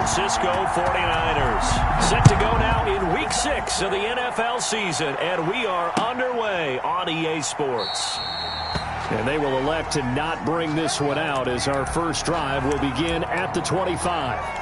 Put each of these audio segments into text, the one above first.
Francisco 49ers. Set to go now in Week 6 of the NFL season, and we are underway on EA Sports. And they will elect to not bring this one out as our first drive will begin at the 25.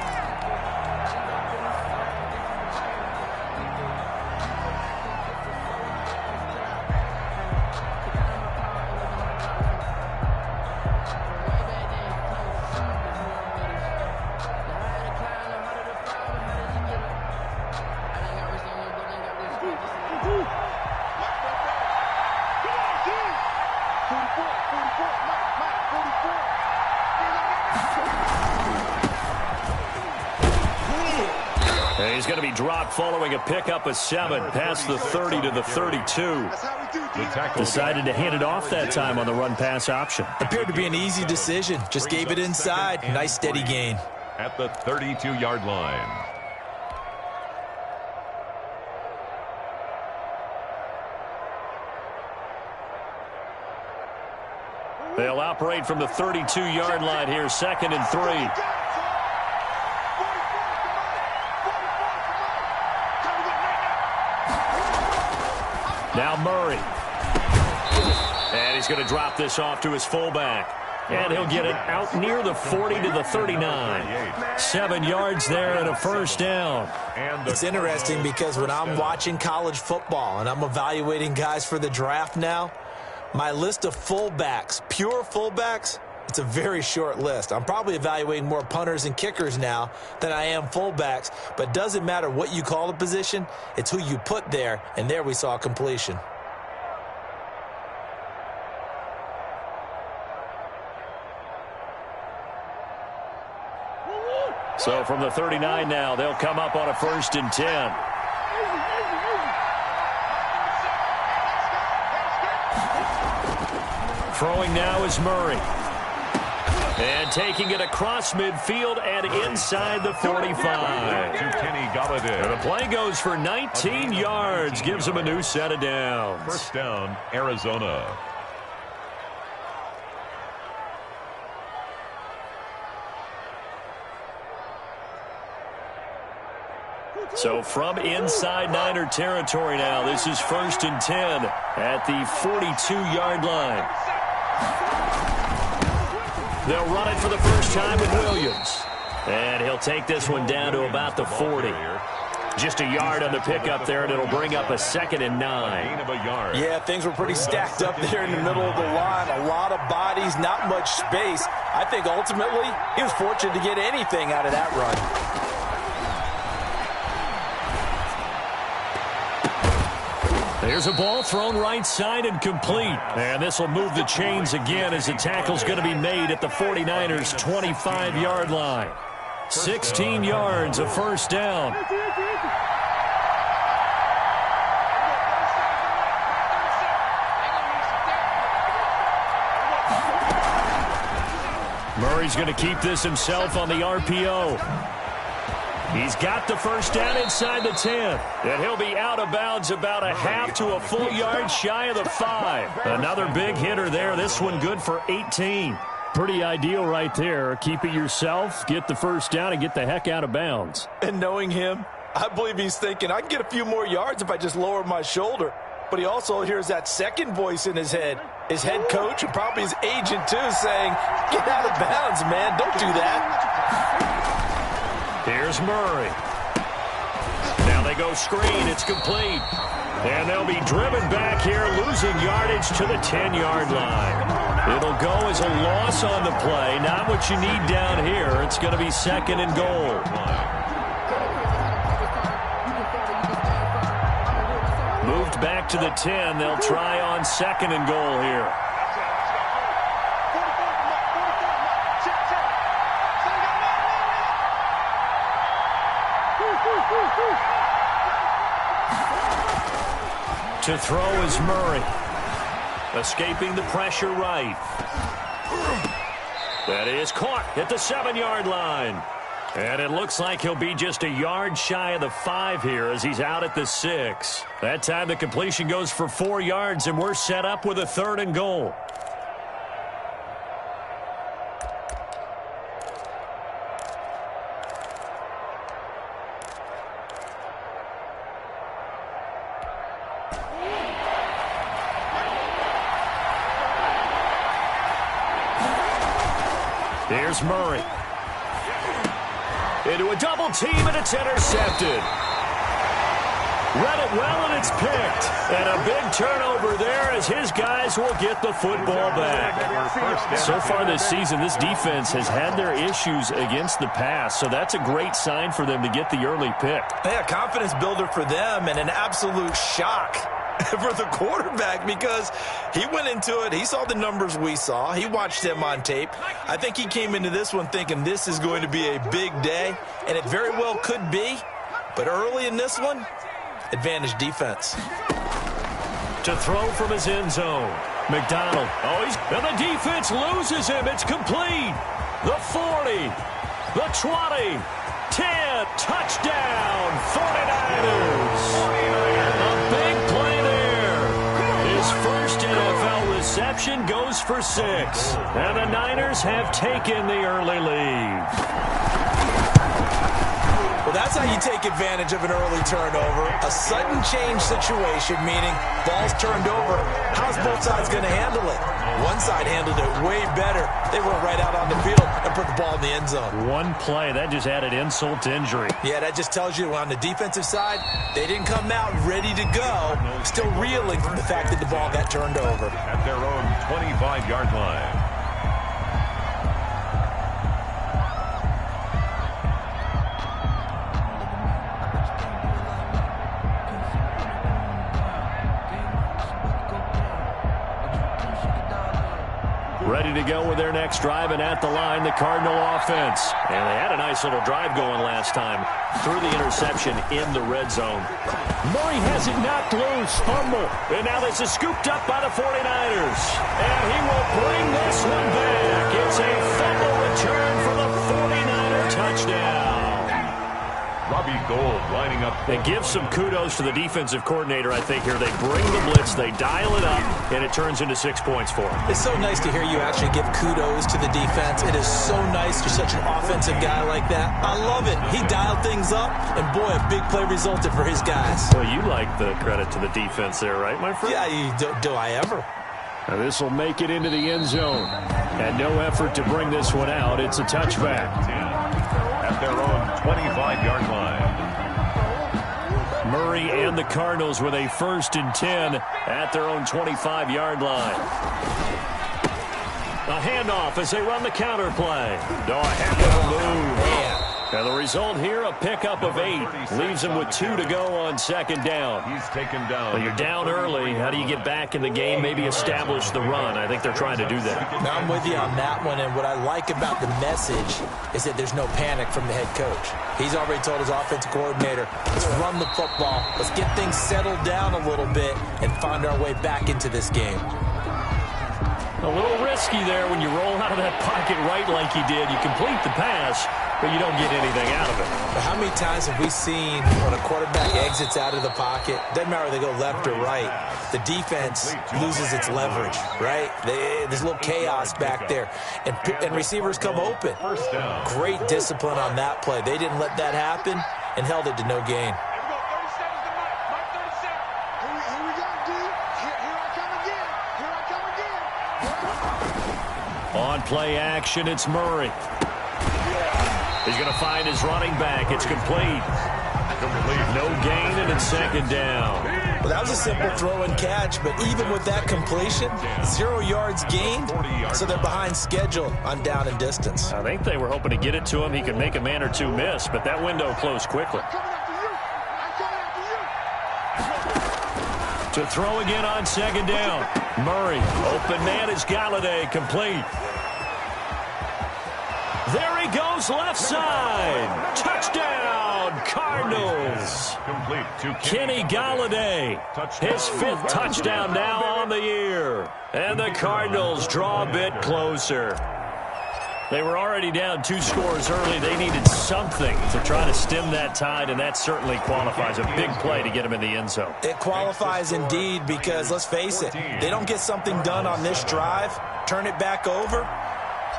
He's going to be dropped following a pickup of 7 past the 30 to the 32. Decided to hand it off that time on the run-pass option. Appeared to be an easy decision. Just gave it inside. Nice steady gain. At the 32-yard line. They'll operate from the 32-yard line here, 2nd and 3. Now Murray. And he's going to drop this off to his fullback. And he'll get it out near the 40 to the 39. 7 yards there and a first down. It's interesting because when I'm watching college football and I'm evaluating guys for the draft now, my list of fullbacks, pure fullbacks, it's a very short list. I'm probably evaluating more punters and kickers now than I am fullbacks, but it doesn't matter what you call the position, it's who you put there, and there we saw completion. So from the 39 now, they'll come up on a 1st and 10. Throwing now is Murray. And taking it across midfield and inside the 45. And the play goes for 19 yards. Gives them a new set of downs. First down, Arizona. So from inside Niner territory now, this is 1st and 10 at the 42-yard line. They'll run it for the first time with Williams. And he'll take this one down to about the 40. Just a yard on the pickup there, and it'll bring up a 2nd and 9. Yeah, things were pretty stacked up there in the middle of the line. A lot of bodies, not much space. I think ultimately he was fortunate to get anything out of that run. There's a ball thrown right side and complete. And this will move the chains again as the tackle's going to be made at the 49ers' 25-yard line. 16 yards, a first down. Murray's going to keep this himself on the RPO. He's got the first down inside the 10. And he'll be out of bounds about a half to a full yard shy of the 5. Another big hitter there. This one good for 18. Pretty ideal right there. Keep it yourself, get the first down, and get the heck out of bounds. And knowing him, I believe he's thinking, I can get a few more yards if I just lower my shoulder. But he also hears that second voice in his head. His head coach and probably his agent, too, saying, get out of bounds, man. Don't do that. Here's Murray. Now they go screen. It's complete. And they'll be driven back here, losing yardage to the 10-yard line. It'll go as a loss on the play. Not what you need down here. It's going to be 2nd and goal. Moved back to the 10. They'll try on 2nd and goal here. To throw is Murray. Escaping the pressure right. That is caught at the 7-yard line. And it looks like he'll be just a yard shy of the 5 here as he's out at the 6. That time the completion goes for 4 yards, and we're set up with a 3rd and goal. Here's Murray. Into a double team, and it's intercepted. Read it well, and it's picked. And a big turnover there as his guys will get the football back. So far this season, this defense has had their issues against the pass, so that's a great sign for them to get the early pick. Yeah, confidence builder for them and an absolute shock for the quarterback because he went into it. He saw the numbers we saw. He watched them on tape. I think he came into this one thinking this is going to be a big day, and it very well could be. But early in this one, advantage defense. To throw from his end zone. McDonald. And the defense loses him. It's complete. The 40. The 20. 10. Touchdown. 49ers. A big play there. His first NFL reception goes for 6. And the Niners have taken the early lead. Well, that's how you take advantage of an early turnover. A sudden change situation, meaning ball's turned over. How's both sides going to handle it? One side handled it way better. They went right out on the field and put the ball in the end zone. One play, that just added insult to injury. Yeah, that just tells you on the defensive side, they didn't come out ready to go. Still reeling from the fact that the ball got turned over. At their own 25-yard line. Ready to go with their next drive, and at the line, the Cardinal offense. And they had a nice little drive going last time. Threw the interception in the red zone. Murray has it knocked loose. Fumble. And now this is scooped up by the 49ers. And he will bring this one back. It's a fumble return for the 49er touchdown. Robbie Gould lining up. And give some kudos to the defensive coordinator, I think, here. They bring the blitz, they dial it up, and it turns into 6 points for them. It's so nice to hear you actually give kudos to the defense. It is so nice. You're such an offensive guy like that. I love it. He dialed things up, and boy, a big play resulted for his guys. Well, you like the credit to the defense there, right, my friend? Yeah, do I ever? Now this will make it into the end zone. And no effort to bring this one out. It's a touchback. At their own 25-yard line. Murray and the Cardinals with a 1st and 10 at their own 25-yard line. A handoff as they run the counter play. No, a heck of a move. Man. And the result here, a pickup of 8. Leaves them with 2 to go on 2nd down. He's taken down. Well, you're down early. How do you get back in the game? Maybe establish the run. I think they're trying to do that. Now I'm with you on that one, and what I like about the message is that there's no panic from the head coach. He's already told his offensive coordinator, let's run the football, let's get things settled down a little bit, and find our way back into this game. A little risky there when you roll out of that pocket right like you did. You complete the pass, but you don't get anything out of it. But how many times have we seen when a quarterback exits out of the pocket, doesn't matter whether they go left or right, the defense loses its leverage, right? There's a little chaos back there, and receivers come open. Great discipline on that play. They didn't let that happen and held it to no gain. On play action, it's Murray. He's going to find his running back. It's complete. No gain, and it's 2nd down. Well, that was a simple throw and catch, but even with that completion, 0 yards gained, so they're behind schedule on down and distance. I think they were hoping to get it to him. He could make a man or two miss, but that window closed quickly. To throw again on 2nd down. Murray, open man is Galladay, complete. There he goes, left side. Touchdown, Cardinals. Complete to Kenny Galladay, his 5th touchdown now on the year. And the Cardinals draw a bit closer. They were already down 2 scores early. They needed something to try to stem that tide, and that certainly qualifies. A big play to get them in the end zone. It qualifies indeed because, let's face it, they don't get something done on this drive, turn it back over,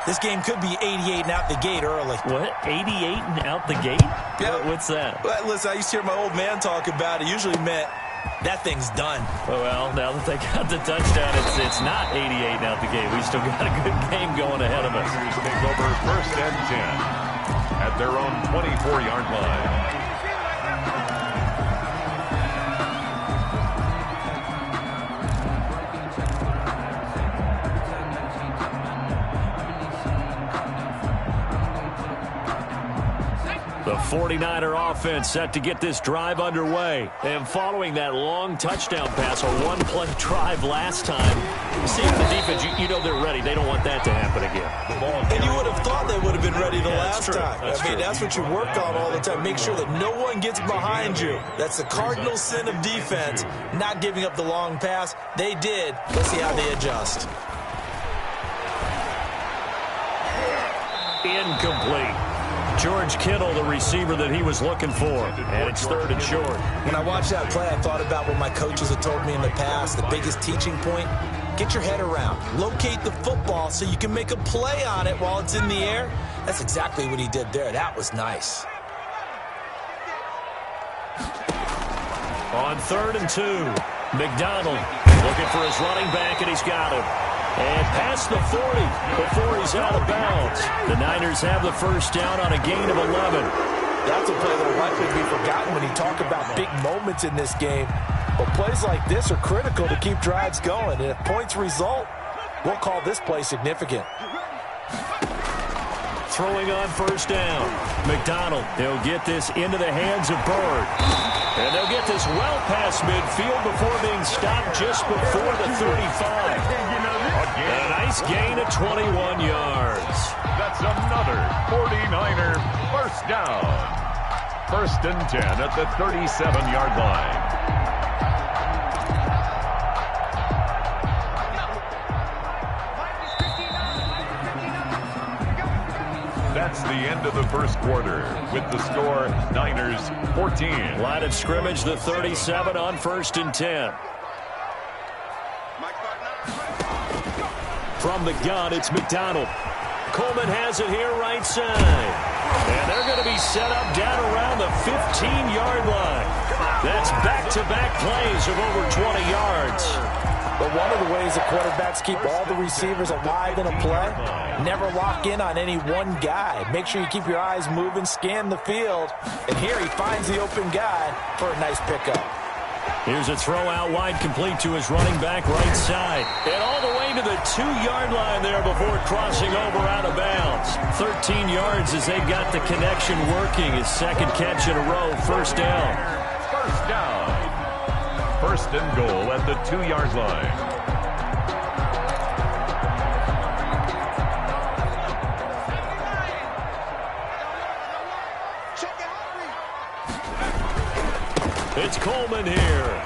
this game could be 88 and out the gate early. What? 88 and out the gate? Yeah. What's that? Well, listen, I used to hear my old man talk about it. Usually meant That thing's done. Well, now that they got the touchdown, it's not 88 out the game. We've still got a good game going ahead of us. Take over 1st and 10 at their own 24-yard line. The 49er offense set to get this drive underway. And following that long touchdown pass, a one-play drive last time, seeing the defense, you know they're ready. They don't want that to happen again. And you would have thought they would have been ready the last time. That's what you work on all the time. Make sure that no one gets behind you. That's the cardinal sin of defense, not giving up the long pass. They did. Let's see how they adjust. Incomplete. George Kittle, the receiver that he was looking for. And it's 3rd and short. When I watched that play, I thought about what my coaches had told me in the past. The biggest teaching point, get your head around. Locate the football so you can make a play on it while it's in the air. That's exactly what he did there. That was nice. On 3rd and 2, McDonald looking for his running back, and he's got him. And past the 40 before he's out of bounds. The Niners have the first down on a gain of 11. That's a play that will likely be forgotten when you talk about big moments in this game. But plays like this are critical to keep drives going. And if points result, we'll call this play significant. Throwing on 1st down. McDonald, he'll get this into the hands of Bird. And they'll get this well past midfield before being stopped just before the 35. A nice gain of 21 yards. That's another 49er first down. 1st and 10 at the 37-yard line. That's the end of the first quarter with the score Niners 14. Line of scrimmage, the 37 on 1st and 10. From the gun, it's McDonald. Coleman has it here right side. And they're going to be set up down around the 15-yard line. That's back-to-back plays of over 20 yards. But one of the ways the quarterbacks keep all the receivers alive in a play, never lock in on any one guy. Make sure you keep your eyes moving, scan the field. And here he finds the open guy for a nice pickup. Here's a throw out wide, complete to his running back right side. And all the way to the 2-yard line there before crossing over out of bounds. 13 yards as they've got the connection working. His 2nd catch in a row, 1st down. First down. 1st and goal at the 2-yard line. It's Coleman here.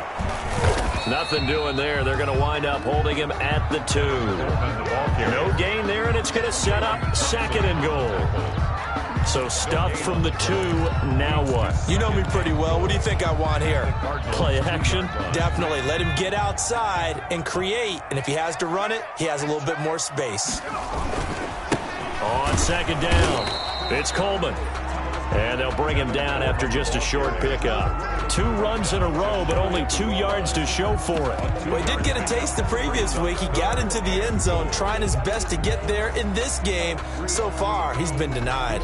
Nothing doing there. They're going to wind up holding him at the 2. No gain there, and it's going to set up 2nd and goal. So stuffed from the 2. Now what? You know me pretty well. What do you think I want here? Play action? Definitely. Let him get outside and create. And if he has to run it, he has a little bit more space. On 2nd down, it's Coleman. And they'll bring him down after just a short pickup. 2 runs in a row, but only 2 yards to show for it. Well, he did get a taste the previous week. He got into the end zone, trying his best to get there in this game. So far, he's been denied.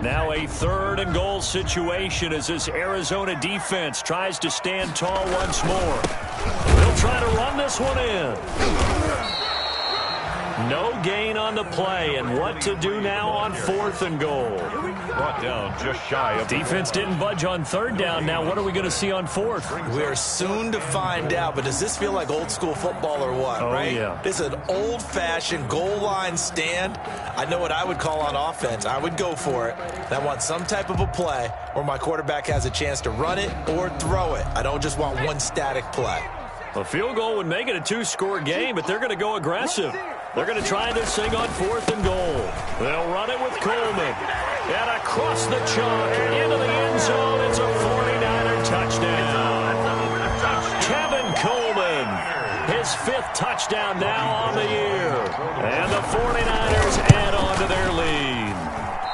Now a 3rd and goal situation as this Arizona defense tries to stand tall once more. They'll try to run this one in. No gain on the play, and what to do now on 4th and goal. Brought down just shy of... Defense didn't budge on 3rd down. Now what are we going to see on 4th? We're soon to find out, but does this feel like old school football or what, right? Yeah. This is an old-fashioned goal line stand. I know what I would call on offense. I would go for it. And I want some type of a play where my quarterback has a chance to run it or throw it. I don't just want one static play. A field goal would make it a 2-score game, but they're going to go aggressive. They're going to try this thing on 4th and goal. They'll run it with Coleman. And across the chalk into the end zone. It's a 49er touchdown. Kevin Coleman, his 5th touchdown now on the year. And the 49ers add on to their lead.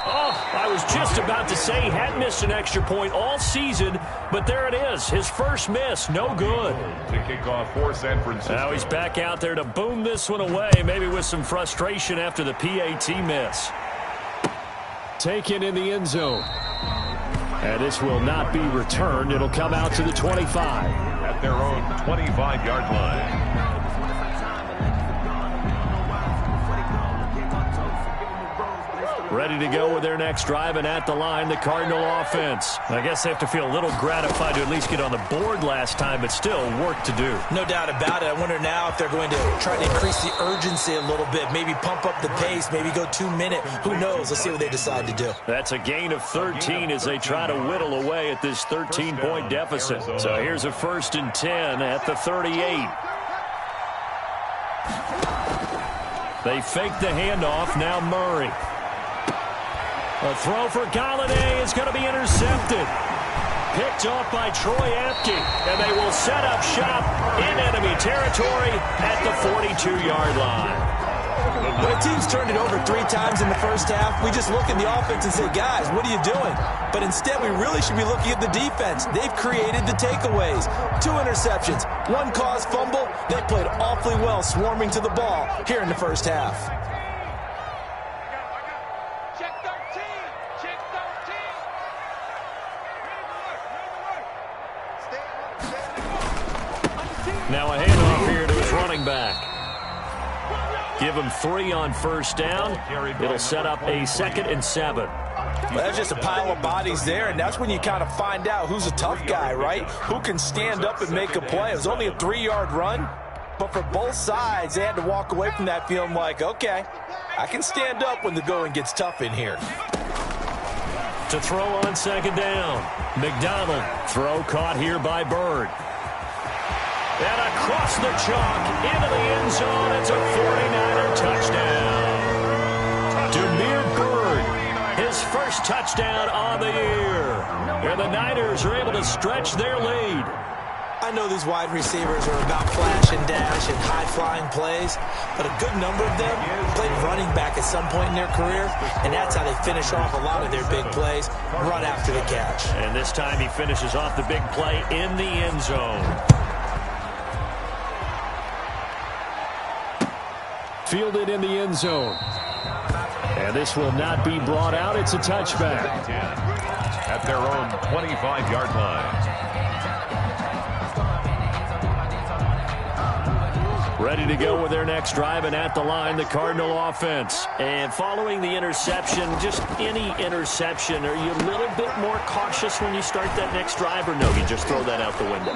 Oh, I was just about to say he hadn't missed an extra point all season, but there it is. His first miss, no good. To kick off for San Francisco. Now he's back out there to boom this one away, maybe with some frustration after the PAT miss. Taken in the end zone. And this will not be returned. It'll come out to the 25. At their own 25-yard line. Ready to go with their next drive, and at the line, the Cardinal offense. I guess they have to feel a little gratified to at least get on the board last time, but still work to do. No doubt about it. I wonder now if they're going to try to increase the urgency a little bit, maybe pump up the pace, maybe go 2-minute. Who knows? Let's see what they decide to do. That's a gain of 13 as they try to whittle away at this 13-point deficit. So here's a 1st and 10 at the 38. They fake the handoff. Now Murray. A throw for Galladay is going to be intercepted. Picked off by Troy Apke, and they will set up shop in enemy territory at the 42-yard line. When a team's turned it over 3 times in the first half, we just look at the offense and say, guys, what are you doing? But instead, we really should be looking at the defense. They've created the takeaways. 2 interceptions, 1 caused fumble. They played awfully well swarming to the ball here in the first half. Now a handoff here to his running back. Give him 3 on 1st down. It'll set up a 2nd and 7. Well, that's just a pile of bodies there, and that's when you kind of find out who's a tough guy, right? Who can stand up and make a play. It was only a 3-yard run, but for both sides, they had to walk away from that feeling like, okay, I can stand up when the going gets tough in here. To throw on 2nd down. McDonald. Throw caught here by Bird. And across the chalk, into the end zone, it's a 49er touchdown. Demir Bird, his first touchdown on the year. And the Niners are able to stretch their lead. I know these wide receivers are about flash and dash and high-flying plays, but a good number of them played running back at some point in their career, and that's how they finish off a lot of their big plays, run after the catch. And this time he finishes off the big play in the end zone. Fielded in the end zone. And this will not be brought out. It's a touchback. At their own 25-yard line. Ready to go with their next drive, and at the line, the Cardinal offense. And following the interception, just any interception, are you a little bit more cautious when you start that next drive, or no, you just throw that out the window?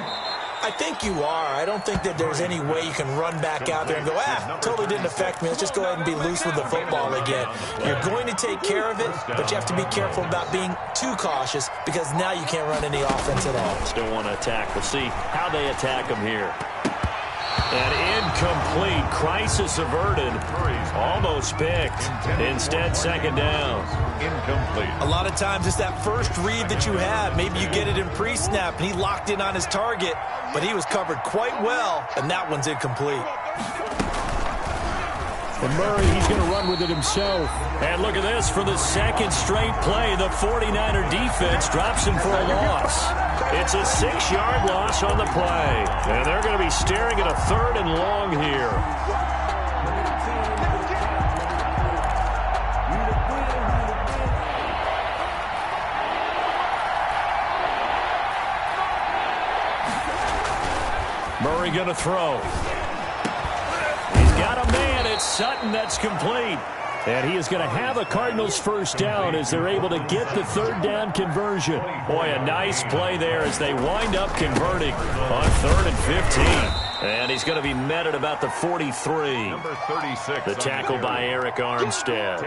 I think you are. I don't think that there's any way you can run back out there and go, totally didn't affect me. Let's just go ahead and be loose with the football again. You're going to take care of it, but you have to be careful about being too cautious because now you can't run any offense at all. Still want to attack. We'll see how they attack them here. And incomplete. Crisis averted. Almost picked. Instead, 2nd down. Incomplete. A lot of times it's that first read that you have. Maybe you get it in pre-snap, and he locked in on his target, but he was covered quite well, and that one's incomplete. And Murray, he's going to run with it himself. And look at this. For the 2nd straight play, the 49er defense drops him for a loss. It's a 6-yard loss on the play. And they're going to be staring at a 3rd and long here. Murray going to throw. He's got a man. It's Sutton that's complete. And he is going to have a Cardinals 1st down as they're able to get the 3rd down conversion. Boy, a nice play there as they wind up converting on 3rd and 15. And he's going to be met at about the 43. Number 36. The tackle by Eric Armstead.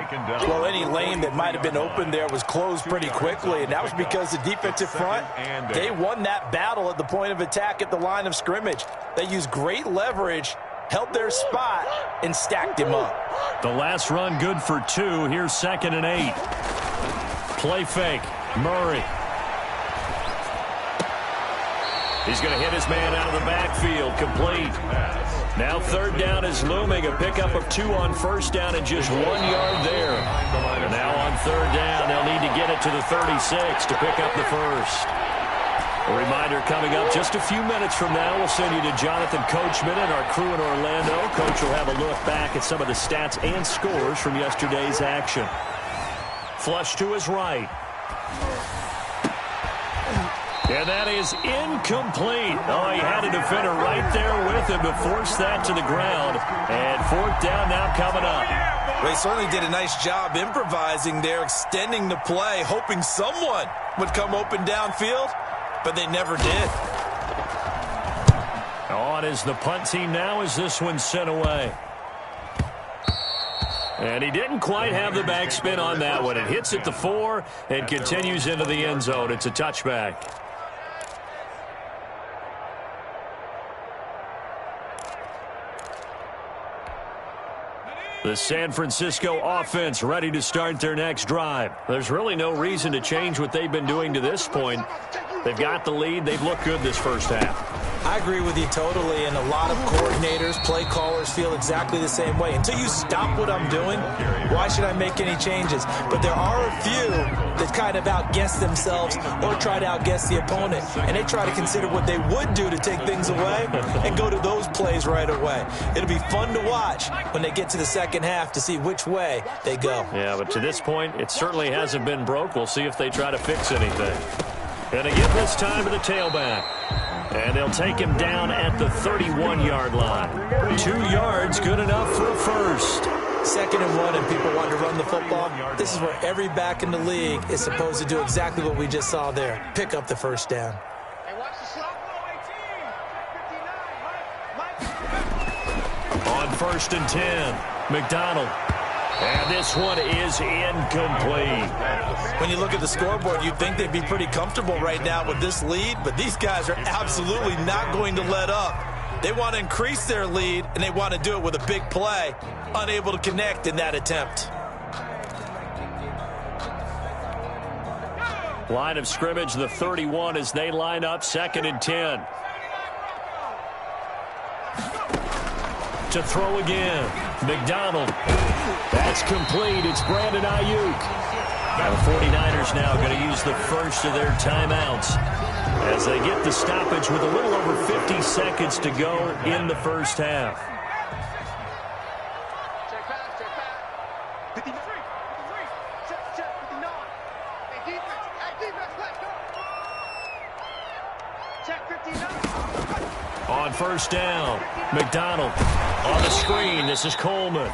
Well, any lane that might have been open there was closed pretty quickly, and that was because the defensive front, they won that battle at the point of attack at the line of scrimmage. They used great leverage, held their spot, and stacked him up. The last run good for 2. Here's 2nd and 8. Play fake. Murray. He's going to hit his man out of the backfield, complete. Now third down is looming, a pickup of 2 on first down and just 1 yard there. And now on third down, they'll need to get it to the 36 to pick up the first. A reminder coming up just a few minutes from now, we'll send you to Jonathan Coachman and our crew in Orlando. Coach will have a look back at some of the stats and scores from yesterday's action. Flush to his right. And that is incomplete. Oh, he had a defender right there with him to force that to the ground. And fourth down now coming up. They certainly did a nice job improvising there, extending the play, hoping someone would come open downfield, but they never did. On is the punt team now as this one's sent away. And he didn't quite have the backspin on that one. It hits at the 4 and continues into the end zone. It's a touchback. The San Francisco offense ready to start their next drive. There's really no reason to change what they've been doing to this point. They've got the lead. They've looked good this first half. I agree with you totally, and a lot of coordinators, play callers feel exactly the same way. Until you stop what I'm doing, why should I make any changes? But there are a few that kind of outguess themselves or try to outguess the opponent, and they try to consider what they would do to take things away and go to those plays right away. It'll be fun to watch when they get to the second half to see which way they go. Yeah, but to this point, it certainly hasn't been broke. We'll see if they try to fix anything. And to give this time to the tailback. And they'll take him down at the 31-yard line. 2 yards, good enough for a first. 2nd and 1, and people want to run the football. This is where every back in the league is supposed to do exactly what we just saw there. Pick up the first down. On 1st and 10, McDonald. And this one is incomplete. When you look at the scoreboard, you'd think they'd be pretty comfortable right now with this lead, but these guys are absolutely not going to let up. They want to increase their lead, and they want to do it with a big play. Unable to connect in that attempt. Line of scrimmage, the 31 as they line up, 2nd and 10. To throw again. McDonald. That's complete. It's Brandon Ayuk. The 49ers now going to use the first of their timeouts as they get the stoppage with a little over 50 seconds to go in the first half. Check back. 53. Check. 59. Hey, defense, let's go. Check 59. On 1st down, McDonald on the screen. This is Coleman.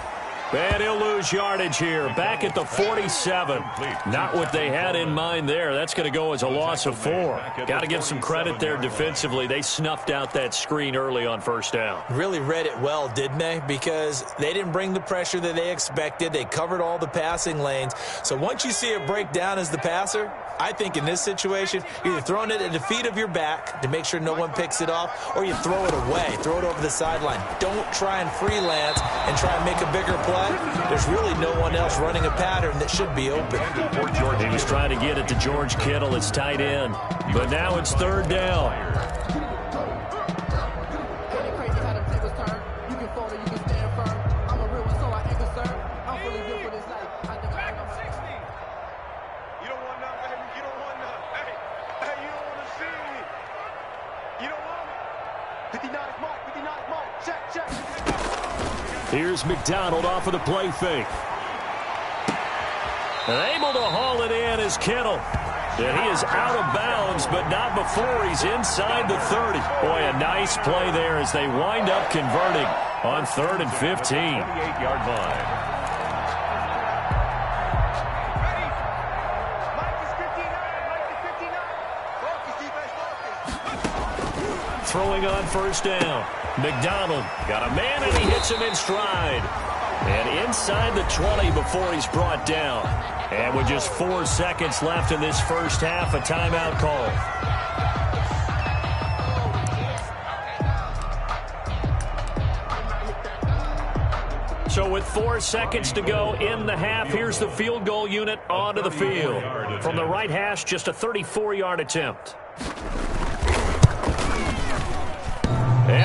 And he'll lose yardage here. Back at the 47. Not what they had in mind there. That's going to go as a loss of 4. Got to give some credit there defensively. They snuffed out that screen early on 1st down. Really read it well, didn't they? Because they didn't bring the pressure that they expected. They covered all the passing lanes. So once you see it break down as the passer, I think in this situation, you're either throwing it at the feet of your back to make sure no one picks it off, or you throw it away, throw it over the sideline. Don't try and freelance and try and make a bigger play. There's really no one else running a pattern that should be open. He was trying to get it to George Kittle. It's tight end. But now it's 3rd down. Here's McDonald off of the play fake. And able to haul it in is Kittle. And he is out of bounds, but not before he's inside the 30. Boy, a nice play there as they wind up converting on 3rd and 15. 28-yard line. Throwing on 1st down. McDonald got a man, and he hits him in stride. And inside the 20 before he's brought down. And with just 4 seconds left in this first half, a timeout call. So with 4 seconds to go in the half, here's the field goal unit onto the field. From the right hash, just a 34-yard attempt.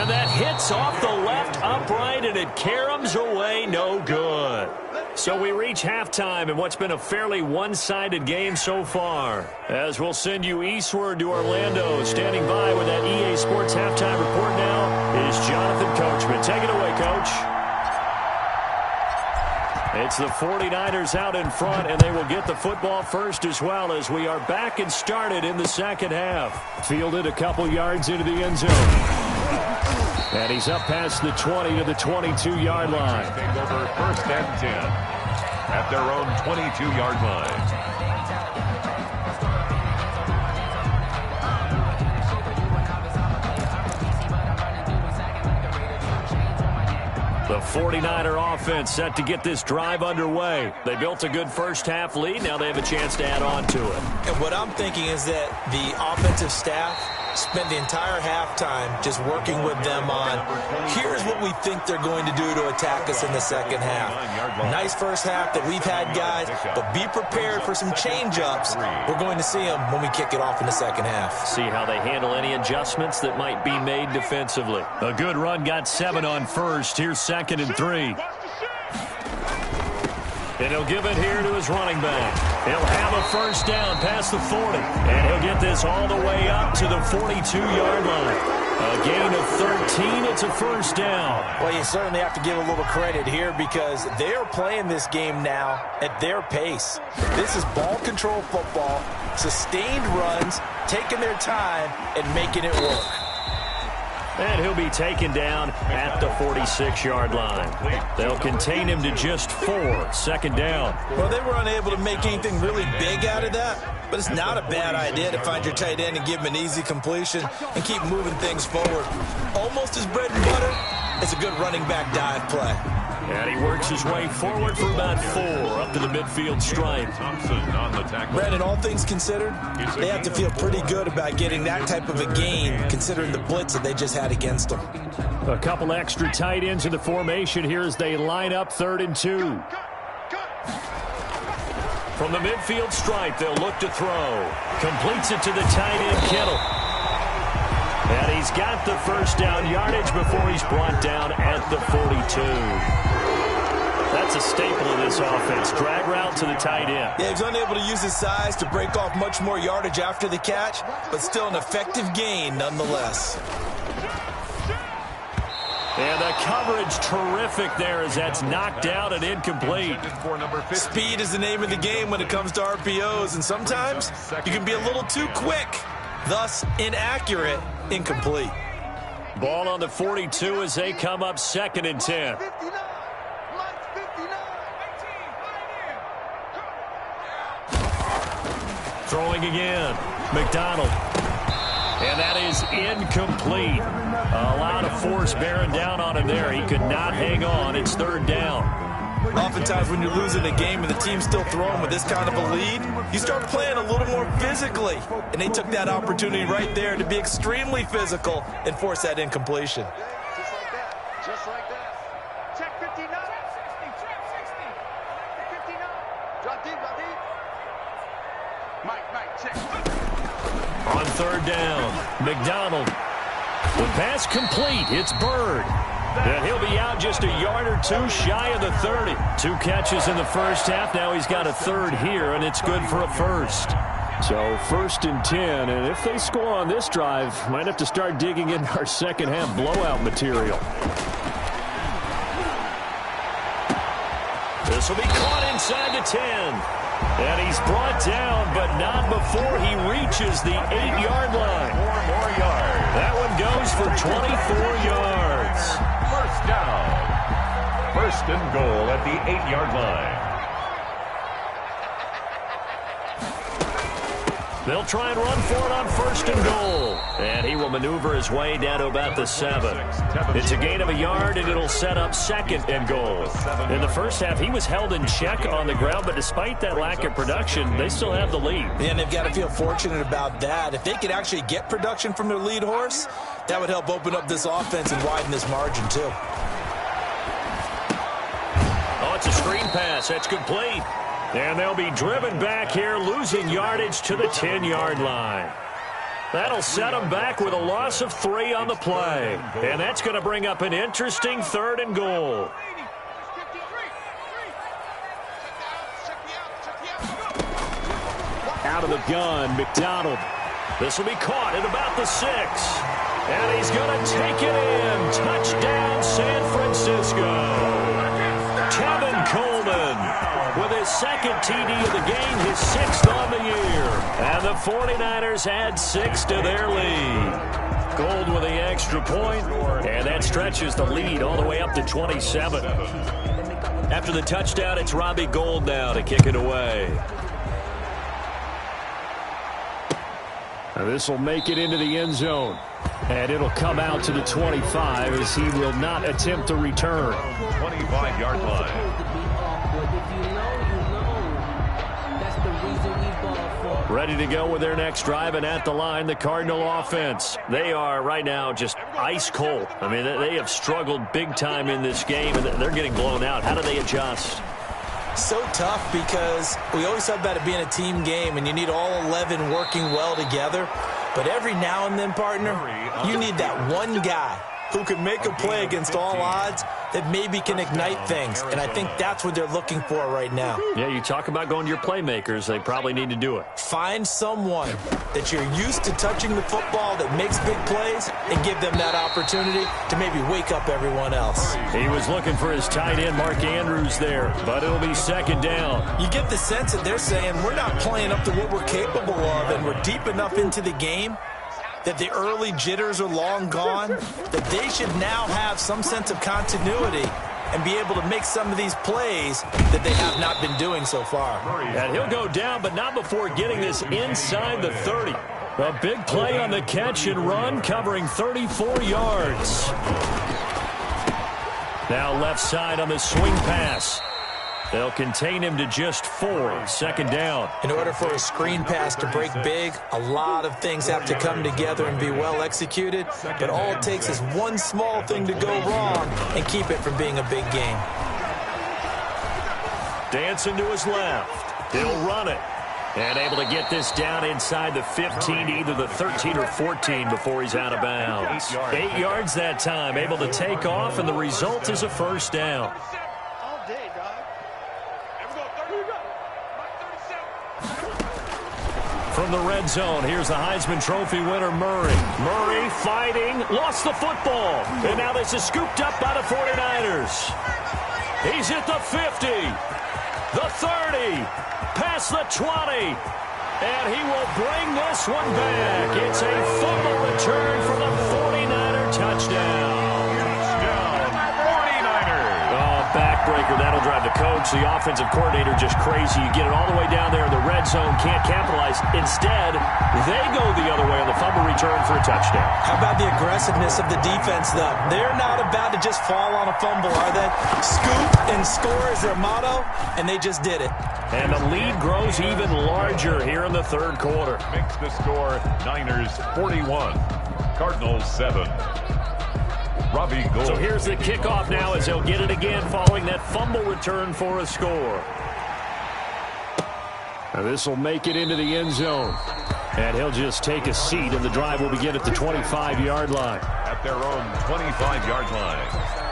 And that hits off the left upright, and it caroms away no good. So we reach halftime in what's been a fairly one-sided game so far. As we'll send you eastward to Orlando. Standing by with that EA Sports halftime report now is Jonathan Coachman. Take it away, Coach. It's the 49ers out in front, and they will get the football first as well as we are back and started in the second half. Fielded a couple yards into the end zone. And he's up past the 20 to the 22-yard line. Take over 1st and 10 at their own 22-yard line. The 49er offense set to get this drive underway. They built a good first-half lead. Now they have a chance to add on to it. And what I'm thinking is that the offensive staff spent the entire halftime just working with them on, here's what we think they're going to do to attack us in the second half. Nice first half that we've had, guys, but be prepared for some change-ups. We're going to see them when we kick it off in the second half. See how they handle any adjustments that might be made defensively. A good run got 7 on first. Here's 2nd and 3. And he'll give it here to his running back. He'll have a first down past the 40. And he'll get this all the way up to the 42-yard line. A gain of 13. It's a first down. Well, you certainly have to give a little credit here because they are playing this game now at their pace. This is ball control football, sustained runs, taking their time, and making it work. And he'll be taken down at the 46-yard line. They'll contain him to just 4. 2nd down. Well, they were unable to make anything really big out of that, but it's not a bad idea to find your tight end and give him an easy completion and keep moving things forward. Almost as bread and butter as a good running back dive play. And he works his way forward for about 4 up to the midfield stripe. Brandon, all things considered, they have to feel pretty good about getting that type of a gain considering the blitz that they just had against them. A couple extra tight ends in the formation here as they line up 3rd and 2. From the midfield stripe, they'll look to throw. Completes it to the tight end, Kittle. And he's got the first down yardage before he's brought down at the 42. That's a staple of this offense. Drag route to the tight end. Yeah, he's unable to use his size to break off much more yardage after the catch, but still an effective gain nonetheless. And the coverage terrific there as that's knocked out and incomplete. Speed is the name of the game when it comes to RPOs, and sometimes you can be a little too quick, thus inaccurate, incomplete. Ball on the 42 as they come up 2nd and 10. Throwing again. McDonald. And that is incomplete. A lot of force bearing down on him there. He could not hang on. It's 3rd down. Oftentimes when you're losing a game and the team's still throwing with this kind of a lead, you start playing a little more physically. And they took that opportunity right there to be extremely physical and force that incompletion. Just like that. Just like that. Check 59. Check 60. 59. Drop deep, drop deep. Mike, check. On 3rd down, McDonald. The pass complete. It's Bird. And he'll be out just a yard or 2 shy of the 30. 2 catches in the first half. Now he's got a 3rd here, and it's good for a first. So 1st and 10, and if they score on this drive, might have to start digging in our second half blowout material. This will be caught inside the 10. And he's brought down, but not before he reaches the 8-yard line. 4 more yards. That one goes for 24 yards. First down. 1st and goal at the 8-yard line. They'll try and run for it on 1st and goal. And he will maneuver his way down to about the 7. It's a gain of a yard, and it'll set up 2nd and goal. In the first half, he was held in check on the ground, but despite that lack of production, they still have the lead. And they've got to feel fortunate about that. If they could actually get production from their lead horse, that would help open up this offense and widen this margin, too. Oh, it's a screen pass. That's complete. And they'll be driven back here, losing yardage to the 10-yard line. That'll set them back with a loss of 3 on the play. And that's going to bring up an interesting 3rd and goal. Out of the gun, McDonald. This will be caught at about the 6. And he's going to take it in. Touchdown, San Francisco. Kevin Coleman with his 2nd TD of the game, his 6th on the year. And the 49ers add 6 to their lead. Gold with the extra point, and that stretches the lead all the way up to 27. After the touchdown, it's Robbie Gould now to kick it away. This will make it into the end zone. And it'll come out to the 25 as he will not attempt to return. 25-yard line. Ready to go with their next drive, and at the line, the Cardinal offense. They are right now just ice cold. I mean, they have struggled big time in this game, and they're getting blown out. How do they adjust? So tough because we always talk about it being a team game, and you need all 11 working well together. But every now and then, partner, you need that one guy who can make a play against all odds that maybe can ignite things. And I think that's what they're looking for right now. Yeah, you talk about going to your playmakers. They probably need to do it. Find someone that you're used to touching the football that makes big plays and give them that opportunity to maybe wake up everyone else. He was looking for his tight end, Mark Andrews, there, but it'll be 2nd down. You get the sense that they're saying we're not playing up to what we're capable of, and we're deep enough into the game that the early jitters are long gone, that they should now have some sense of continuity and be able to make some of these plays that they have not been doing so far. And he'll go down, but not before getting this inside the 30. A big play on the catch and run, covering 34 yards. Now left side on the swing pass. They'll contain him to just 4. 2nd down. In order for a screen pass to break big, a lot of things have to come together and be well executed. But all it takes is one small thing to go wrong and keep it from being a big game. Dancing to his left. He'll run it. And able to get this down inside the 15, either the 13 or 14 before he's out of bounds. 8 yards that time. Able to take off, and the result is a 1st down. From the red zone, here's the Heisman Trophy winner, Murray. Murray fighting, lost the football. And now this is scooped up by the 49ers. He's at the 50, the 30, past the 20. And he will bring this one back. It's a fumble return for the 49er touchdown. Backbreaker, that'll drive the coach, the offensive coordinator, just crazy. You get it all the way down there in the red zone, can't capitalize. Instead, they go the other way on the fumble return for a touchdown. How about the aggressiveness of the defense, though? They're not about to just fall on a fumble, are they? Scoop and score is their motto, and they just did it. And the lead grows even larger here in the 3rd quarter. Makes the score Niners 41, Cardinals 7. Robbie Gould. So here's the kickoff now as they'll get it again following that fumble return for a score. Now this will make it into the end zone. And he'll just take a seat, and the drive will begin at the 25-yard line. At their own 25-yard line.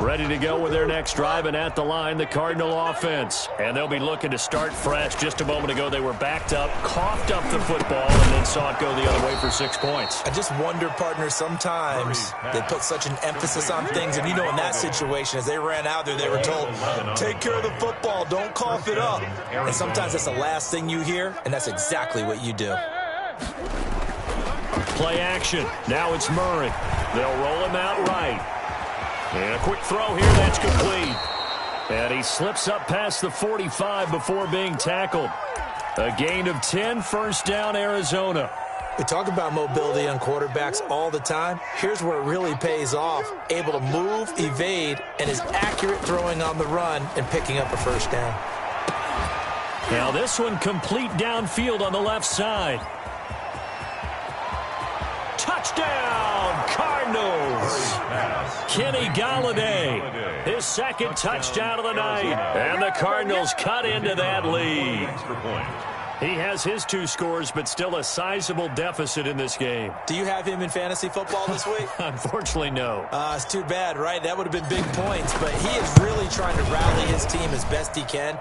Ready to go with their next drive, and at the line, the Cardinal offense. And they'll be looking to start fresh. Just a moment ago, they were backed up, coughed up the football, and then saw it go the other way for 6 points. I just wonder, partner, sometimes they put such an emphasis on things. And, you know, in that situation, as they ran out there, they were told, take care of the football, don't cough it up. And sometimes that's the last thing you hear, and that's exactly what you do. Play action. Now it's Murray. They'll roll him out right. And a quick throw here, that's complete. And he slips up past the 45 before being tackled. A gain of 10, 1st down, Arizona. We talk about mobility on quarterbacks all the time. Here's where it really pays off. Able to move, evade, and is accurate throwing on the run and picking up a 1st down. Now this one complete downfield on the left side. Touchdown, Cardinals. Kenny Golladay, his 2nd touchdown of the night. And the Cardinals cut into that lead. He has his 2 scores, but still a sizable deficit in this game. Do you have him in fantasy football this week? Unfortunately, no. It's too bad, right? That would have been big points, but he is really trying to rally his team as best he can.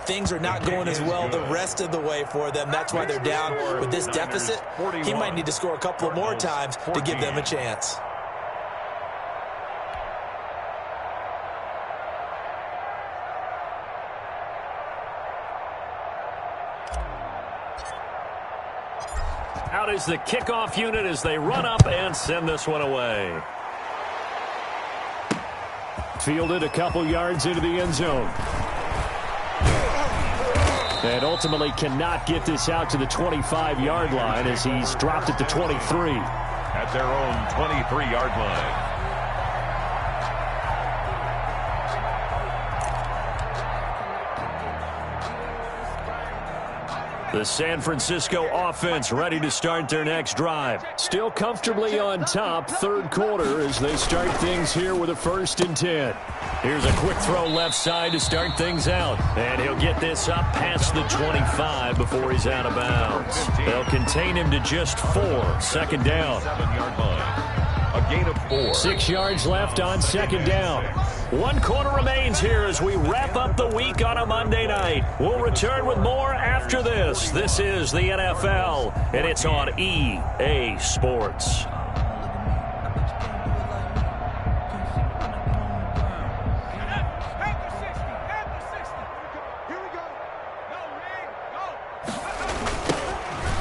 Things are not going as well the rest of the way for them. That's why they're down with this deficit. He might need to score a couple more times to give them a chance. Out is the kickoff unit as they run up and send this one away. Fielded a couple yards into the end zone. And ultimately cannot get this out to the 25-yard line as he's dropped it to 23. At their own 23-yard line. The San Francisco offense ready to start their next drive. Still comfortably on top, third quarter as they start things here with a 1st and 10. Here's a quick throw left side to start things out. And he'll get this up past the 25 before he's out of bounds. They'll contain him to just 4. 2nd down. 7-yard line. A gain of 4. 6 yards left on 2nd down. 1 quarter remains here as we wrap up the week on a Monday night. We'll return with more after this. This is the NFL, and it's on EA Sports.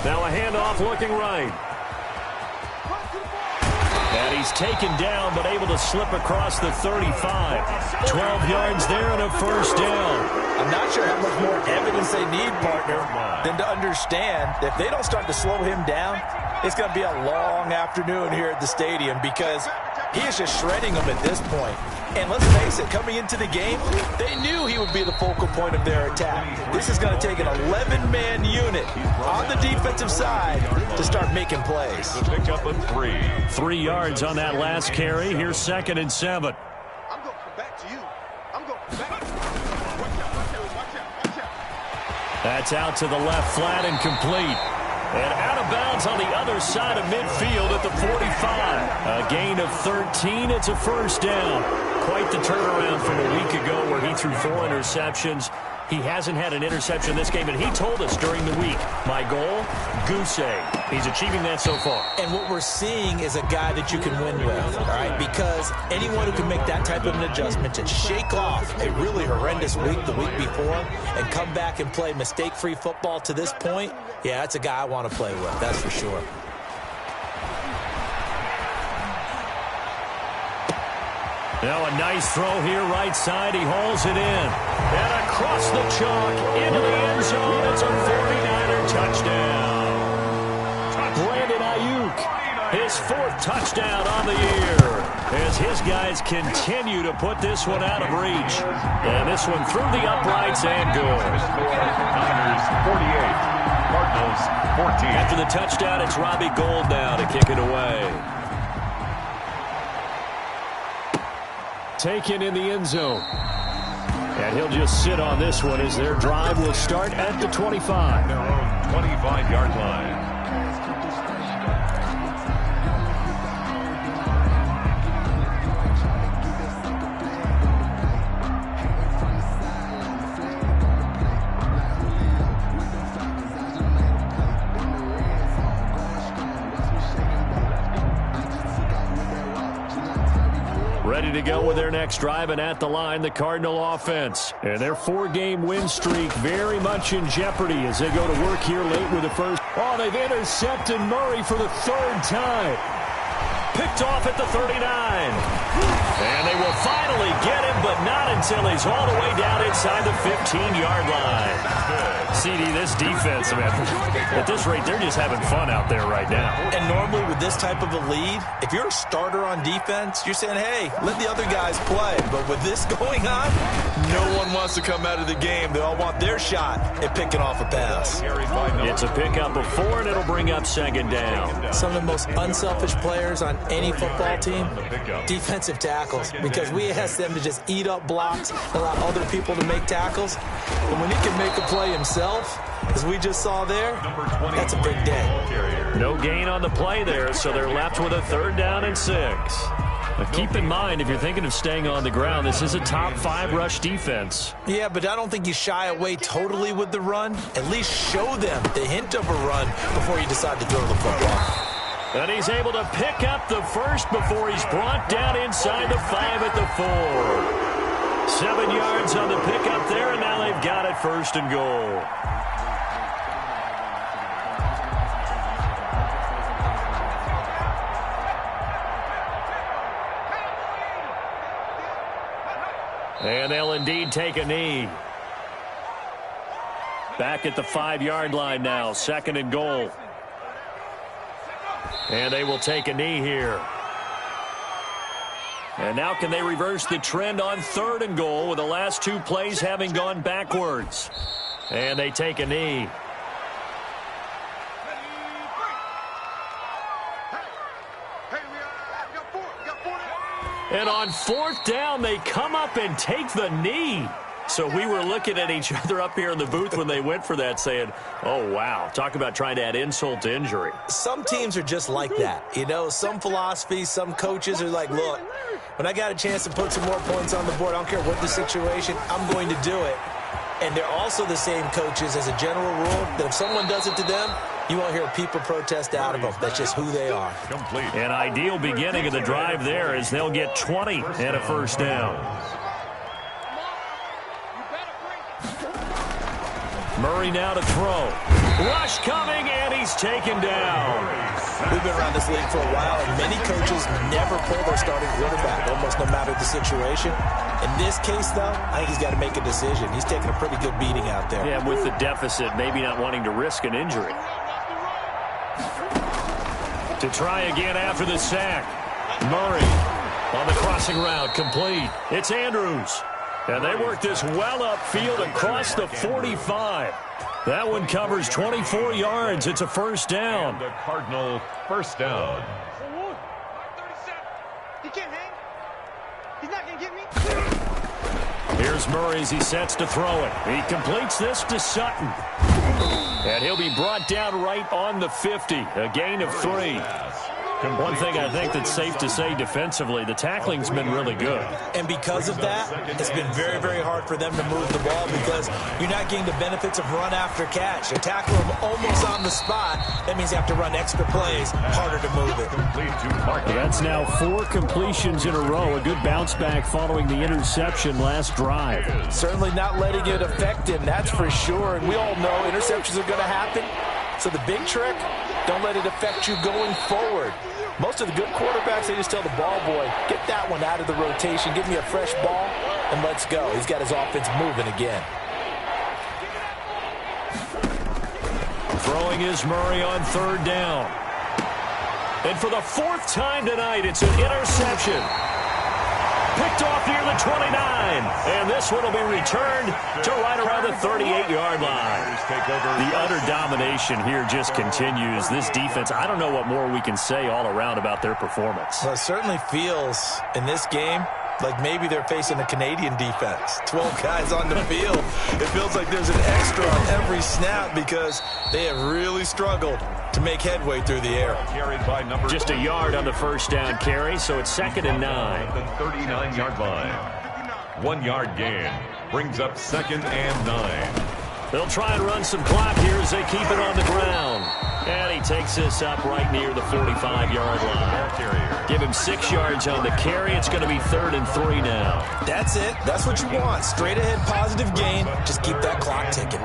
Now a handoff looking right. And he's taken down, but able to slip across the 35. 12 yards there and a 1st down. I'm not sure how much more evidence they need, partner, than to understand that if they don't start to slow him down, it's going to be a long afternoon here at the stadium because he is just shredding them at this point. And let's face it, coming into the game, they knew he would be the focal point of their attack. This is going to take an 11-man unit on the defensive side to start making plays. The pickup of 3. 3 yards on that last carry. Here's 2nd and 7. I'm going to come back to you. I'm going to come back to you. Watch out. That's out to the left flat and complete. And out of bounds on the other side of midfield at the 45. A gain of 13. It's a 1st down. Quite the turnaround from a week ago where he threw 4 interceptions. He hasn't had an interception this game, and he told us during the week, my goal, goose egg. He's achieving that so far. And what we're seeing is a guy that you can win with, all right? Because anyone who can make that type of an adjustment to shake off a really horrendous week the week before and come back and play mistake-free football to this point, yeah, that's a guy I want to play with, that's for sure. Now a nice throw here right side. He hauls it in. And across the chalk into the end zone. It's a 49er touchdown. Brandon Ayuk, his 4th touchdown on the year as his guys continue to put this one out of reach. And this one through the uprights and good. Niners 48, Cardinals 14. After the touchdown, it's Robbie Gould now to kick it away. Taken in the end zone. And he'll just sit on this one as their drive will start at the 25. Their own 25-yard line. Ready to go with their next drive, and at the line, the Cardinal offense. And their 4-game win streak very much in jeopardy as they go to work here late with the first. Oh, they've intercepted Murray for the 3rd time. Picked off at the 39. And they will finally get him, but not until he's all the way down inside the 15-yard line. CD, this defense, man, at this rate, they're just having fun out there right now. And normally with this type of a lead, if you're a starter on defense, you're saying, hey, let the other guys play. But with this going on, no one wants to come out of the game. They all want their shot at picking off a pass. It's a pickup of 4, and it'll bring up 2nd down. Some of the most unselfish players on any football team, defensive tackles, because we ask them to just eat up blocks, allow other people to make tackles. And when he can make a play himself, as we just saw there, that's a big day. No gain on the play there, so they're left with a 3rd down and 6. But keep in mind, if you're thinking of staying on the ground, this is a top 5 rush defense. Yeah, but I don't think you shy away totally with the run. At least show them the hint of a run before you decide to throw the football. And he's able to pick up the first before he's brought down inside the 5 at the 4. 7 yards on the pickup there, and now they've got it 1st and goal. And they'll indeed take a knee. Back at the 5-yard line now, 2nd and goal. And they will take a knee here. And now can they reverse the trend on 3rd and goal with the last 2 plays having gone backwards? And they take a knee. And on 4th down, they come up and take the knee. So we were looking at each other up here in the booth when they went for that saying, oh, wow, talk about trying to add insult to injury. Some teams are just like that. You know, some philosophies, some coaches are like, look, when I got a chance to put some more points on the board, I don't care what the situation, I'm going to do it. And they're also the same coaches as a general rule that if someone does it to them, you won't hear people protest out of them. That's just who they are. Complete. An ideal beginning of the drive there as they'll get 20 and a 1st down. Murray now to throw. Rush coming, and he's taken down. We've been around this league for a while, and many coaches never pull their starting quarterback, almost no matter the situation. In this case, though, I think he's got to make a decision. He's taking a pretty good beating out there. Yeah, with the deficit, maybe not wanting to risk an injury. To try again after the sack. Murray on the crossing route, complete. It's Andrews. And they work this well upfield across the 45. That one covers 24 yards. It's a 1st down. And the Cardinal 1st down. He can't hang. He's not going to get me. Here's Murray as he sets to throw it. He completes this to Sutton. And he'll be brought down right on the 50. A gain of 3. One thing I think that's safe to say defensively, the tackling's been really good. And because of that, it's been very, very hard for them to move the ball because you're not getting the benefits of run after catch. You tackle them almost on the spot. That means you have to run extra plays, harder to move it. That's now 4 completions in a row. A good bounce back following the interception last drive. Certainly not letting it affect him, that's for sure. And we all know interceptions are going to happen. So the big trick, don't let it affect you going forward. Most of the good quarterbacks, they just tell the ball boy, get that one out of the rotation, give me a fresh ball, and let's go. He's got his offense moving again. Throwing is Murray on 3rd down. And for the 4th time tonight, it's an interception. Picked off near the 29. And this one will be returned to right around the 38-yard line. The utter domination here just continues. This defense, I don't know what more we can say all around about their performance. Well, it certainly feels in this game like maybe they're facing a Canadian defense. 12 guys on the field. It feels like there's an extra on every snap because they have really struggled to make headway through the air. Just a yard on the 1st down carry, so it's 2nd and 9. The 39-yard line. 1 yard gain brings up 2nd and 9. They'll try and run some clock here as they keep it on the ground. And he takes this up right near the 45-yard line. Give him 6 yards on the carry. It's going to be 3rd and 3 now. That's it. That's what you want. Straight ahead positive gain. Just keep that clock ticking.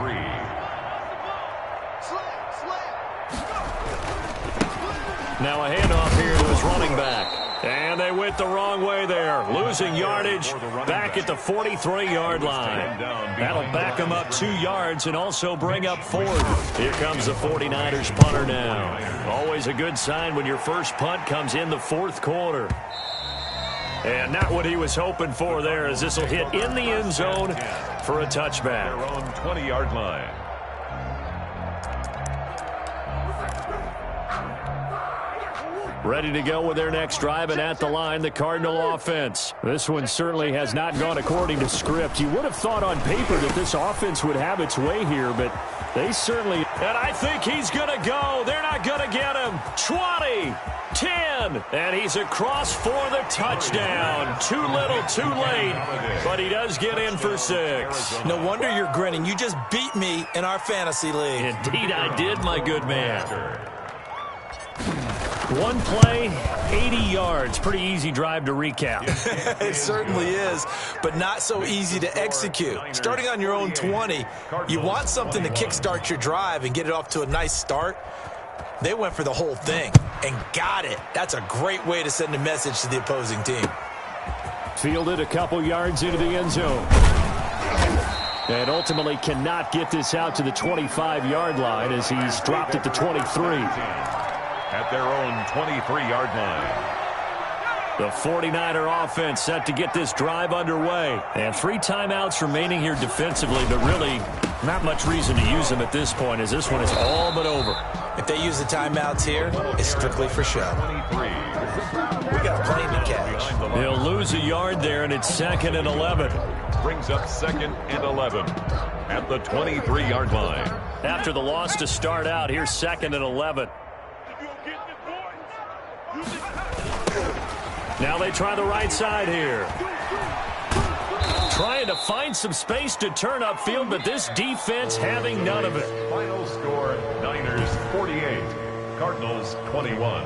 Now a handoff here to his running back. And they went the wrong way there. Losing yardage back at the 43-yard line. That'll back them up 2 yards and also bring up 4th. Here comes the 49ers punter now. Always a good sign when your first punt comes in the 4th quarter. And not what he was hoping for there as this will hit in the end zone for a touchback. Their own 20-yard line. Ready to go with their next drive, and at the line, the Cardinal offense. This one certainly has not gone according to script. You would have thought on paper that this offense would have its way here, but they certainly... And I think he's going to go. They're not going to get him. 20, 10, and he's across for the touchdown. Too little, too late, but he does get in for 6. No wonder you're grinning. You just beat me in our fantasy league. Indeed I did, my good man. One play, 80 yards. Pretty easy drive to recap. It certainly is, but not so easy to execute. Starting on your own 20, you want something to kickstart your drive and get it off to a nice start. They went for the whole thing and got it. That's a great way to send a message to the opposing team. Fielded a couple yards into the end zone. And ultimately cannot get this out to the 25-yard line as he's dropped at the 23. At their own 23-yard line. The 49er offense set to get this drive underway. And 3 timeouts remaining here defensively, but really not much reason to use them at this point as this one is all but over. If they use the timeouts here, it's strictly for show. We got a plane to catch. He'll lose a yard there, and it's 2nd and 11. Brings up 2nd and 11 at the 23-yard line. After the loss to start out, here's 2nd and 11. Now they try the right side here. Trying to find some space to turn upfield, but this defense having none of it. Final score, Niners 48, Cardinals 21.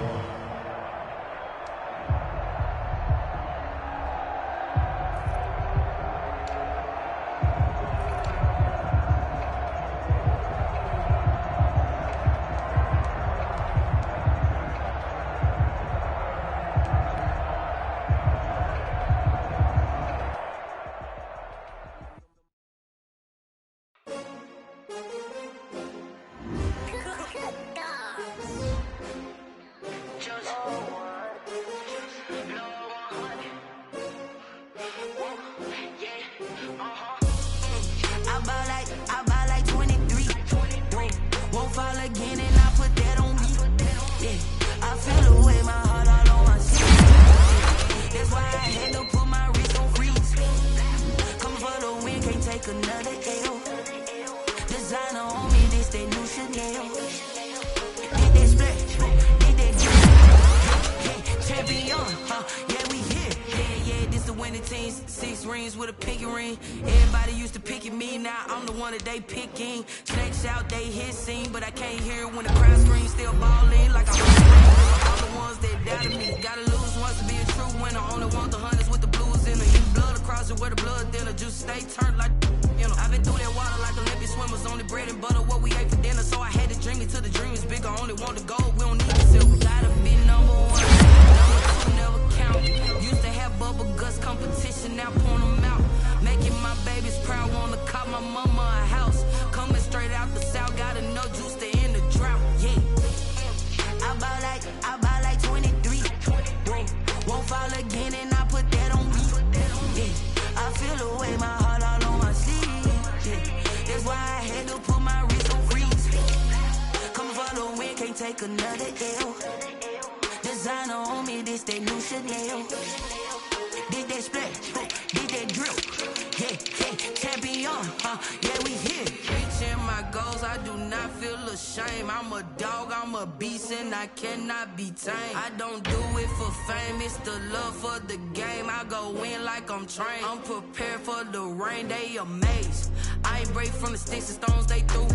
I don't do it for fame, it's the love for the game. I go in like I'm trained. I'm prepared for the rain, they amazed. I ain't break from the sticks and stones they threw.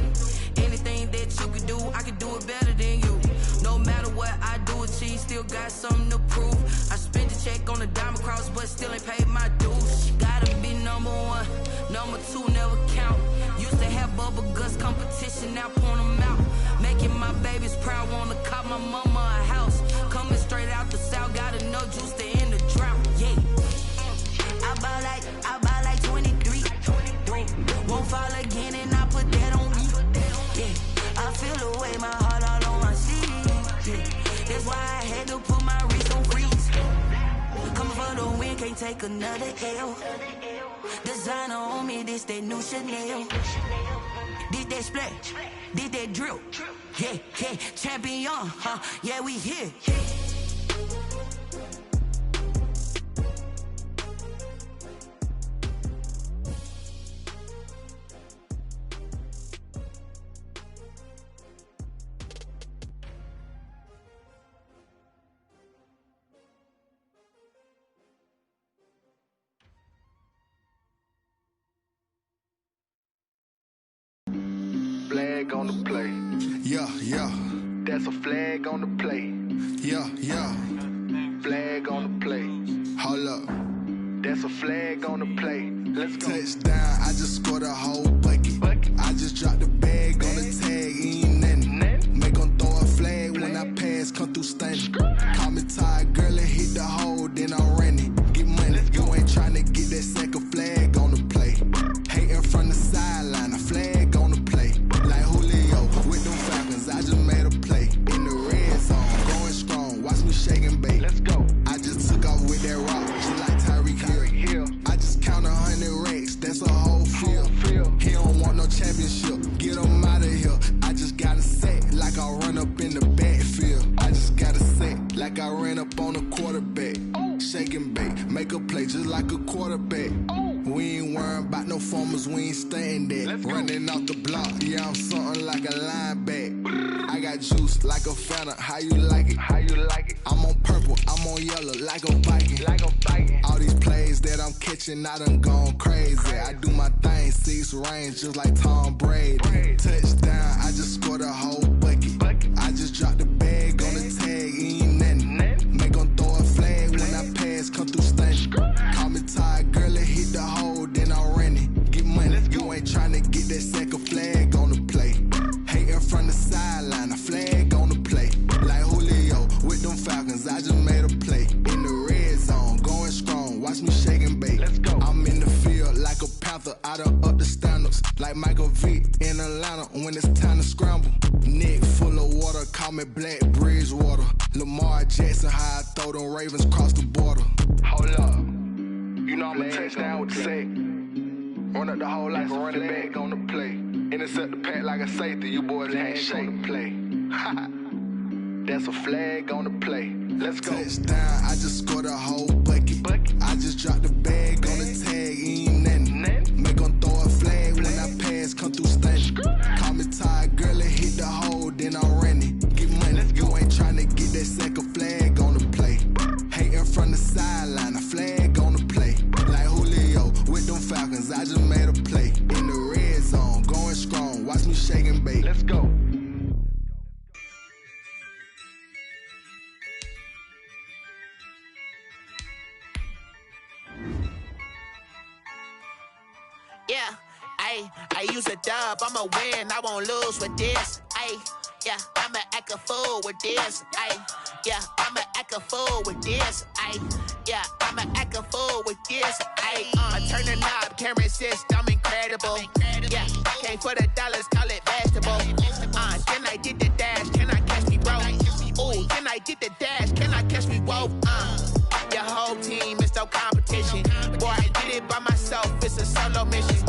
Anything that you could do, I could do it better than you. No matter what I do, achieve, still got something to prove. I spent the check on the diamond cross, but still ain't paid my dues. Gotta be number 1, number 2 never count. Used to have bubble guts competition, now point them out. Making my babies proud, wanna cop my mama a house. Coming straight out the south, gotta know juice to end the drought. Yeah, I buy like 23. Won't fall again, and I put that on me. Yeah, I feel the way, my heart all on my sleeve. Yeah, that's why I had to put my wrist on freeze. Coming for the win, can't take another L. Designer on me, this that new Chanel. Did that splash, did that drill. Yeah, champion, yeah, we here. Flag on the play. Yeah, yeah. That's a flag on the play. Yeah, yeah. Flag on the play. Hold up. That's a flag on the play. Let's go. Touchdown, I just scored a whole bucket. I just dropped the bag on the tag, ain't nothing. Make 'em throw a flag when I pass, come through stunning. Call me tired, girl, and hit the hole, then I'm running. Get money, you ain't tryna get that second flag on the play. Hating from the sideline, a flag on the play. Like Julio, with them Falcons, I just made a play. In the red zone, going strong, watch me shake and bake. Let's go. I just took off with that rock, just like Tyreek Hill. I just count 100 racks, that's a whole field. He don't want no championship, get him out of here. I just got a set, like I run up in the backfield. I just got a set, like I ran up on a quarterback. Shake and bake, make a play just like a quarterback. We ain't worrying about no formers, we ain't staying there. Running off the block, yeah, I'm something like a linebacker. I got juice like a Fanta, how you like it? How you like it? I'm on purple, I'm on yellow, like a Viking. Like a Viking. All these plays that I'm catching, I done gone crazy. I do my thing, 6 range, just like Tom Brady. Touchdown, I just scored a whole bucket. I just dropped the bag on the tag, ain't nothing. Make 'em throw a flag when I pass, come through stunning. Call me tired, girl, and hit the hole, then I'm running. Get money, you ain't tryna get that second flag on the play. Hating from the sideline, a flag on the play. Like Julio, with them Falcons, I just made a play. In the red zone, going strong, watch me shake and bake. Let's go. I'm in the field like a Panther, I done up the standards. Like Michael Vick in Atlanta, when it's time to scramble. Neck full of water, call me Black Bridgewater. Lamar Jackson, how I throw them Ravens across the border. Hold up. You know I'm a touchdown with the sack. Run up the hole like a running back on the play. Intercept the pack like a safety. You boys ain't shake the play. That's a flag on the play. Let's go. Touchdown, I just scored a whole bucket. I just dropped the bag on the tag, ain't nothing. Make 'em throw a flag when I pass, come through stunning. Call me tired, girl, and hit the hole, then I'm running. Get money, you ain't tryna get that second flag on the play. Hating from the sideline, a flag on the play. Like Julio, with them Falcons, I just made a play. In the red zone, going strong, watch me shake and bake. Let's go. Yeah, I use a dub, I'ma win, I won't lose with this. Yeah, I'ma act a fool with this. Yeah, I'ma act a fool with this. Yeah, I'ma act a fool with this. I turn the knob, camera assist, I'm incredible. Yeah, came for the dollars, call it vegetable. Then I did the dash, can I catch me, bro? Ooh, then I did the dash, can I catch me, whoa? Your whole team is no competition. Boy, I did it by myself, it's a solo mission.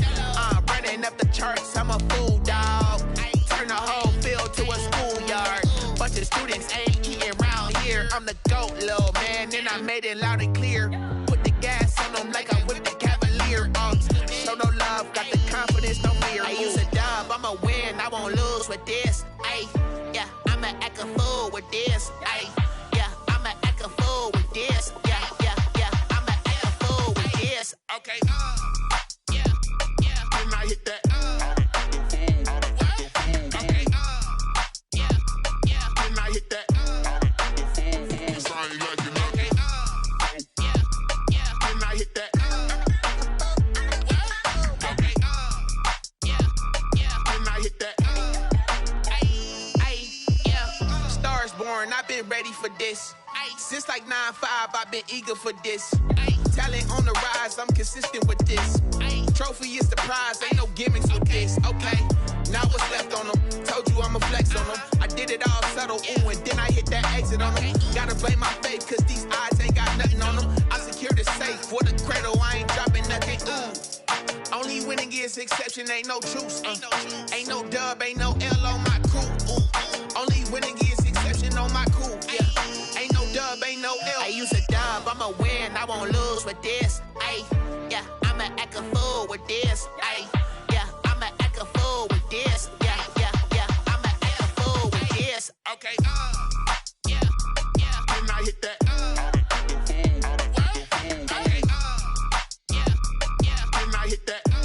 Running up the charts, I'm a fool, dog. Turn the whole field to a schoolyard. Bunch of students ain't eating round here. I'm the GOAT, little man, and I made it loud and clear. Put the gas on them like I'm with the Cavalier. Show no love, got the confidence, no fear. I use a dub, I'ma win, I won't lose with this. Yeah, I'ma act a fool with this. Yeah, I'ma act a fool with this. Yeah, I'ma act a fool with this. Okay, yeah, can I hit that? Okay, yeah, can I hit that? Sorry, like you know. Okay, yeah, can I hit that? Okay, yeah, can I hit that? Yeah, stars born, I've been ready for this. Since like 9-5, I've been eager for this. Talent on the rise, I'm consistent with this. Trophy is the prize, ain't no gimmicks with this. Okay, now what's left on them? Told you I'ma flex on them. I did it all subtle, ooh, and then I hit that exit on them. Gotta blame my faith, cause these odds ain't got nothing on them. I secure the safe for the cradle, I ain't dropping nothing, ooh. Only winning is exception, ain't no truce. Ain't no dub, ain't no L on my crew, ooh. Only winning is exception on my crew, yeah. Ain't no dub, ain't no Okay, yeah, yeah. Then I hit that. Okay, yeah, yeah. Then I hit that. I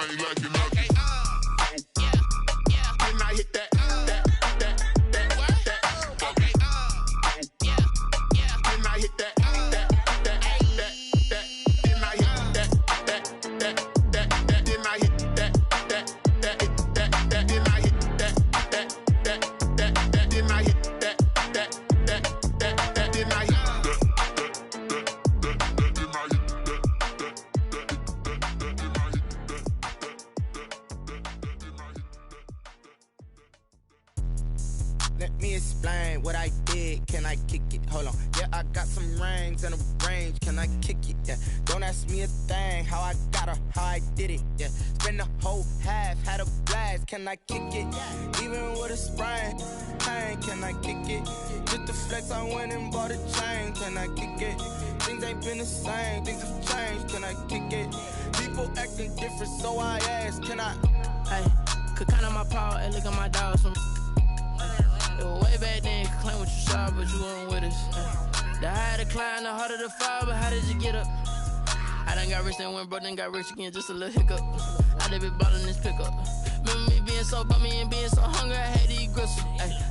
ain't like it. Okay, yeah, yeah. Then I hit that. Okay, yeah, yeah. Then I hit that. Let me explain what I did. Can I kick it? Hold on. Yeah, I got some rings and a range. Can I kick it? Yeah. Don't ask me a thing. How I got her, how I did it. Yeah. Spend the whole half, had a blast. Can I kick it? Even with a sprain. Pain, can I kick it? Just the flex, I went and bought a chain. Can I kick it? Things ain't been the same. Things have changed. Can I kick it? People acting different, so I ask. Can I? Hey, could count on my power and look at my dogs from. Way back then, you could claim what you saw, but you weren't with us. The higher the climb, the harder the fall, but how did you get up? I done got rich and went broke, then got rich again, just a little hiccup. I done been ballin' this pickup. Remember me being so bummy and being so hungry, I had to eat gristle.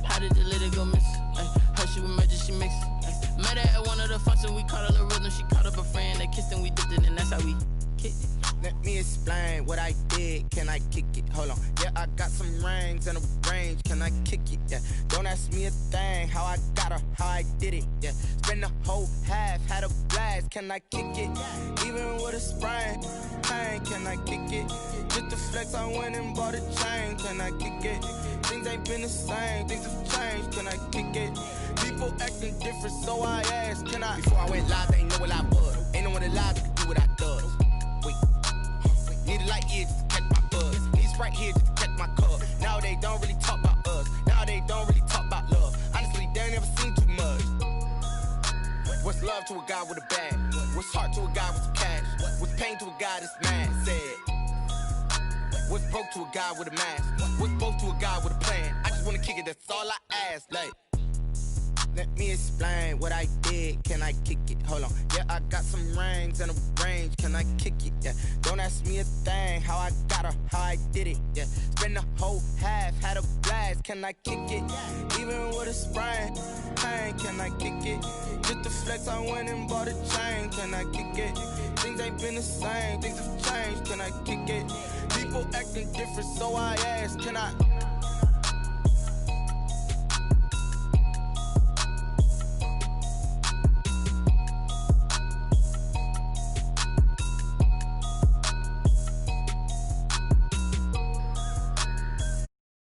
How did the lady go miss? Her she was magic, she mixed. Met her at one of the functions, we caught a little rhythm. She caught up a friend, they kissed and we dipped it, and that's how we kicked it. Let me explain what I did. Can I kick it? Hold on. Yeah, I got some rings and a range. Can I kick it? Yeah. Don't ask me a thing. How I got her, how I did it. Yeah. Spend the whole half, had a blast. Can I kick it? Even with a sprain. Pain, can I kick it? Just the flex, I went and bought a chain. Can I kick it? Things ain't been the same. Things have changed. Can I kick it? People acting different, so I asked. Can I? Before I went live, they ain't know what I was. Ain't no one alive that could do what I does. Need a light here just to catch my buzz. Need Sprite here just to catch my cup. Now they don't really talk about us. Now they don't really talk about love. Honestly, they ain't never seen too much. What's love to a guy with a bag? What's heart to a guy with some cash? What's pain to a guy that's mad? Said. What's broke to a guy with a mask? What's both to a guy with a plan? I just wanna kick it, that's all I ask. Like, let me explain what I did. Can I kick it? Hold on. Yeah, I got some rings and a range. Can I kick it? Yeah. Don't ask me a thing. How I got her, how I did it. Yeah. Spend the whole half, had a blast. Can I kick it? Even with a sprain. Pain, can I kick it? Just the flex, I went and bought a chain. Can I kick it? Things ain't been the same. Things have changed. Can I kick it? People acting different, so I ask. Can I?